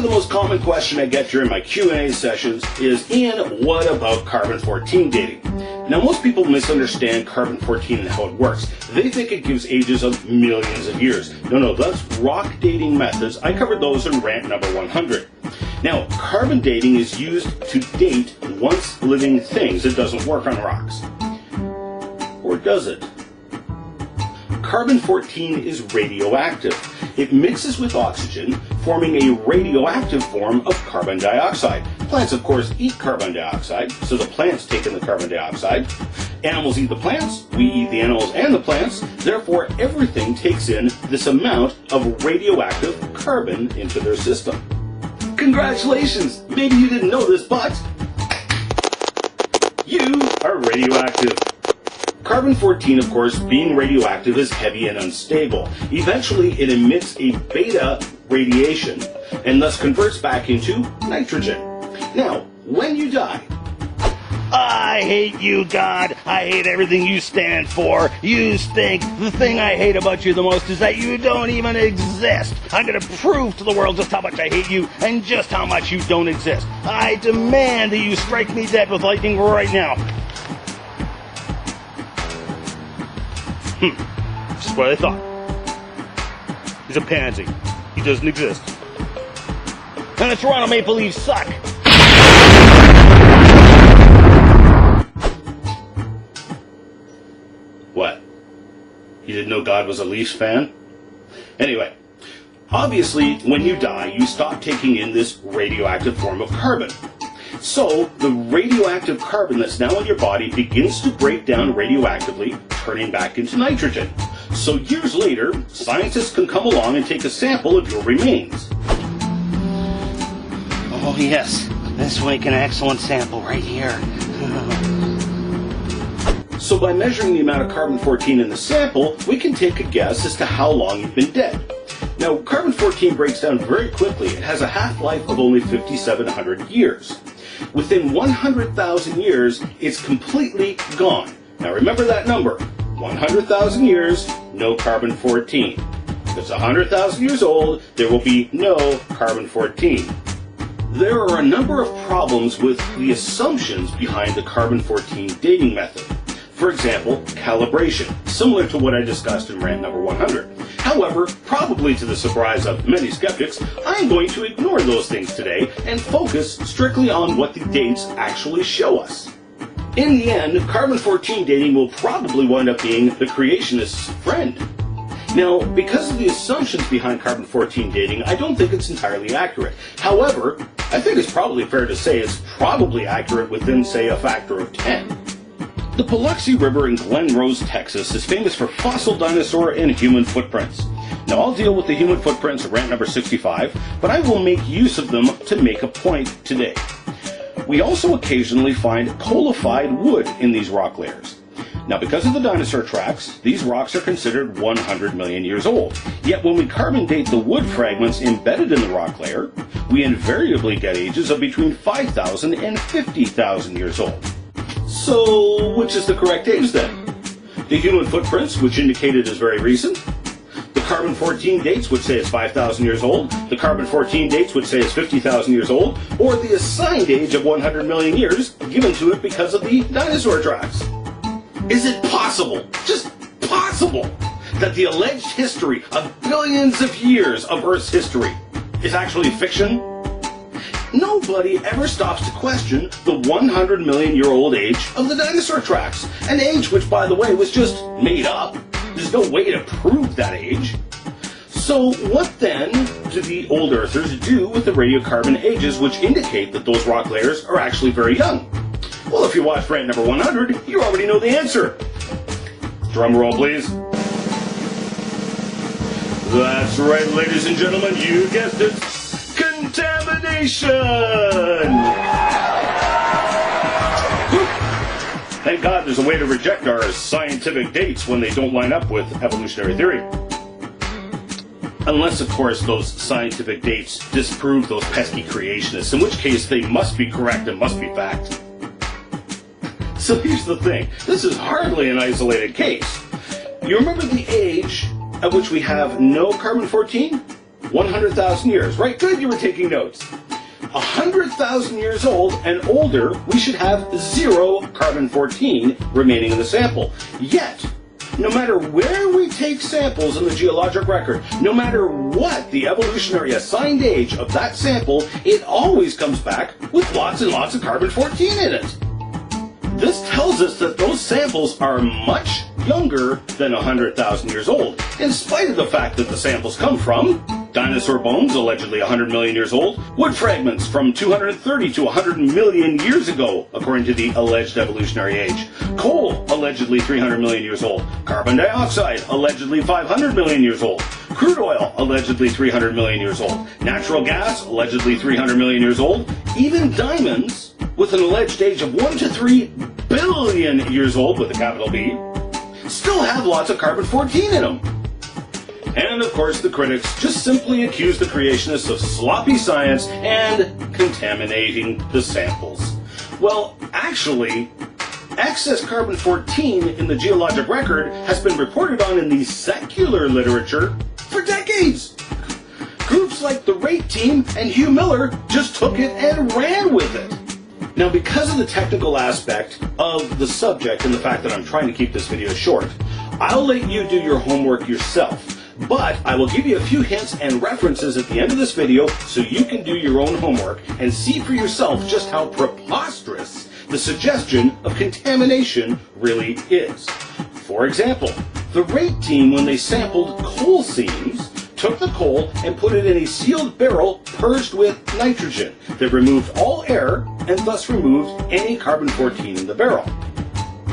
Probably the most common question I get during my Q&A sessions is, Ian, what about carbon-14 dating? Now, most people misunderstand carbon-14 and how it works. They think it gives ages of millions of years. No, that's rock dating methods. I covered those in rant number 100. Now, carbon dating is used to date once living things. It doesn't work on rocks. Or does it? Carbon-14 is radioactive. It mixes with oxygen, forming a radioactive form of carbon dioxide. Plants, of course, eat carbon dioxide, so the plants take in the carbon dioxide. Animals eat the plants, we eat the animals and the plants, therefore everything takes in this amount of radioactive carbon into their system. Congratulations! Maybe you didn't know this, but you are radioactive. Carbon-14, of course, being radioactive, is heavy and unstable. Eventually, it emits a beta radiation and thus converts back into nitrogen. Now, when you die, I hate you, God. I hate everything you stand for. You stink. The thing I hate about you the most is that you don't even exist. I'm going to prove to the world just how much I hate you and just how much you don't exist. I demand that you strike me dead with lightning right now. Just what I thought. He's a pansy. He doesn't exist. And the Toronto Maple Leafs suck. What? You didn't know God was a Leafs fan? Anyway, obviously, when you die, you stop taking in this radioactive form of carbon. So, the radioactive carbon that's now in your body begins to break down radioactively, turning back into nitrogen. So years later, scientists can come along and take a sample of your remains. Oh yes, this will make an excellent sample right here. So by measuring the amount of carbon-14 in the sample, we can take a guess as to how long you've been dead. Now, carbon-14 breaks down very quickly. It has a half-life of only 5,700 years. Within 100,000 years, it's completely gone. Now remember that number, 100,000 years, no carbon-14. If it's 100,000 years old, there will be no carbon-14. There are a number of problems with the assumptions behind the carbon-14 dating method. For example, calibration, similar to what I discussed in rant number 100. However, probably to the surprise of many skeptics, I'm going to ignore those things today and focus strictly on what the dates actually show us. In the end, carbon-14 dating will probably wind up being the creationist's friend. Now, because of the assumptions behind carbon-14 dating, I don't think it's entirely accurate. However, I think it's probably fair to say it's probably accurate within, say, a factor of 10. The Paluxy River in Glen Rose, Texas is famous for fossil dinosaur and human footprints. Now, I'll deal with the human footprints at rant number 65, but I will make use of them to make a point today. We also occasionally find coalified wood in these rock layers. Now, because of the dinosaur tracks, these rocks are considered 100 million years old. Yet when we carbon date the wood fragments embedded in the rock layer, we invariably get ages of between 5,000 and 50,000 years old. So, which is the correct age then? The human footprints, which indicate it is very recent? The carbon-14 dates, which say it's 5,000 years old? The carbon-14 dates, which say it's 50,000 years old? Or the assigned age of 100 million years, given to it because of the dinosaur tracks? Is it possible, just possible, that the alleged history of billions of years of Earth's history is actually fiction? Nobody ever stops to question the 100 million year old age of the dinosaur tracks. An age which, by the way, was just made up. There's no way to prove that age. So what then do the old Earthers do with the radiocarbon ages which indicate that those rock layers are actually very young? Well, if you watched rant number 100, you already know the answer. Drum roll, please. That's right, ladies and gentlemen, you guessed it. Contamination! Thank God there's a way to reject our scientific dates when they don't line up with evolutionary theory. Unless, of course, those scientific dates disprove those pesky creationists, in which case they must be correct and must be fact. So here's the thing, this is hardly an isolated case. You remember the age at which we have no carbon-14? 100,000 years. Right, good, you were taking notes. 100,000 years old and older, we should have 0 carbon-14 remaining in the sample. Yet, no matter where we take samples in the geologic record, no matter what the evolutionary assigned age of that sample, it always comes back with lots and lots of carbon-14 in it. This tells us that those samples are much younger than 100,000 years old, in spite of the fact that the samples come from dinosaur bones, allegedly 100 million years old, wood fragments from 230 to 100 million years ago, according to the alleged evolutionary age, coal, allegedly 300 million years old, carbon dioxide, allegedly 500 million years old, crude oil, allegedly 300 million years old, natural gas, allegedly 300 million years old, even diamonds, with an alleged age of 1 to 3 billion years old, with a capital B, still have lots of carbon-14 in them. And of course the critics just simply accuse the creationists of sloppy science and contaminating the samples. Well, actually, excess carbon-14 in the geologic record has been reported on in the secular literature for decades. Groups like the Rate Team and Hugh Miller just took it and ran with it. Now, because of the technical aspect of the subject and the fact that I'm trying to keep this video short, I'll let you do your homework yourself. But I will give you a few hints and references at the end of this video so you can do your own homework and see for yourself just how preposterous the suggestion of contamination really is. For example, the Rate Team, when they sampled coal seams, took the coal and put it in a sealed barrel purged with nitrogen that removed all air and thus removed any carbon-14 in the barrel.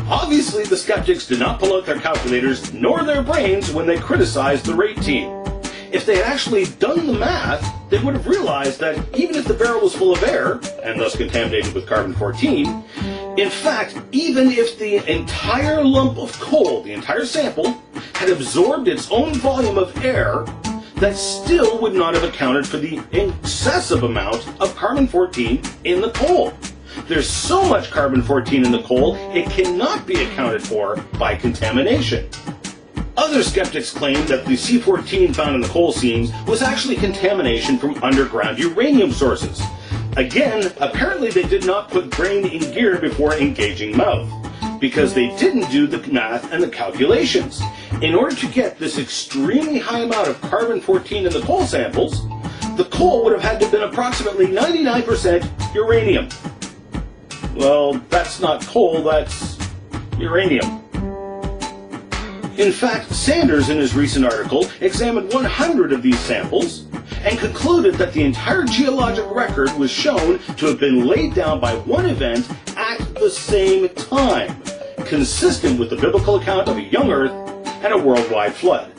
Obviously, the skeptics did not pull out their calculators nor their brains when they criticized the Rate Team. If they had actually done the math, they would have realized that even if the barrel was full of air, and thus contaminated with carbon-14, in fact, even if the entire lump of coal, the entire sample, had absorbed its own volume of air, that still would not have accounted for the excessive amount of carbon-14 in the coal. There's so much carbon-14 in the coal, it cannot be accounted for by contamination. Other skeptics claim that the C14 found in the coal seams was actually contamination from underground uranium sources. Again, apparently they did not put brain in gear before engaging mouth, because they didn't do the math and the calculations. In order to get this extremely high amount of carbon-14 in the coal samples, the coal would have had to have been approximately 99% uranium. Well, that's not coal, that's uranium. In fact, Sanders, in his recent article, examined 100 of these samples and concluded that the entire geologic record was shown to have been laid down by one event at the same time, consistent with the biblical account of a young earth and a worldwide flood.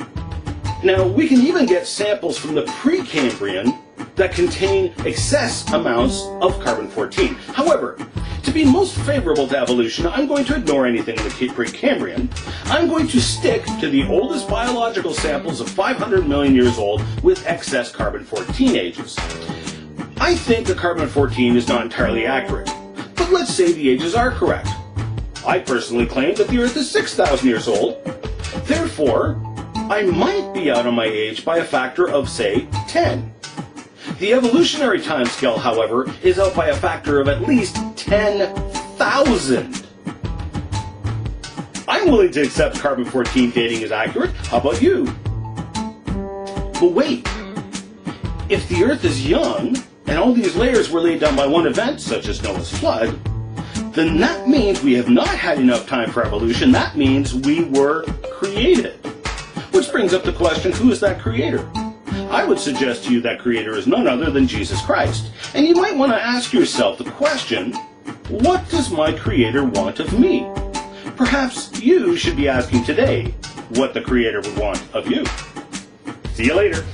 Now, we can even get samples from the Precambrian that contain excess amounts of carbon-14. However, to be most favorable to evolution, I'm going to ignore anything in the Precambrian. I'm going to stick to the oldest biological samples of 500 million years old with excess carbon-14 ages. I think the carbon-14 is not entirely accurate, but let's say the ages are correct. I personally claim that the Earth is 6,000 years old. Therefore, I might be out on my age by a factor of, say, 10. The evolutionary timescale, however, is out by a factor of at least 10,000. I'm willing to accept carbon-14 dating is accurate. How about you? But wait, if the Earth is young, and all these layers were laid down by one event, such as Noah's flood, then that means we have not had enough time for evolution. That means we were created. Which brings up the question, who is that creator? I would suggest to you that creator is none other than Jesus Christ. And you might want to ask yourself the question, what does my creator want of me? Perhaps you should be asking today what the creator would want of you. See you later.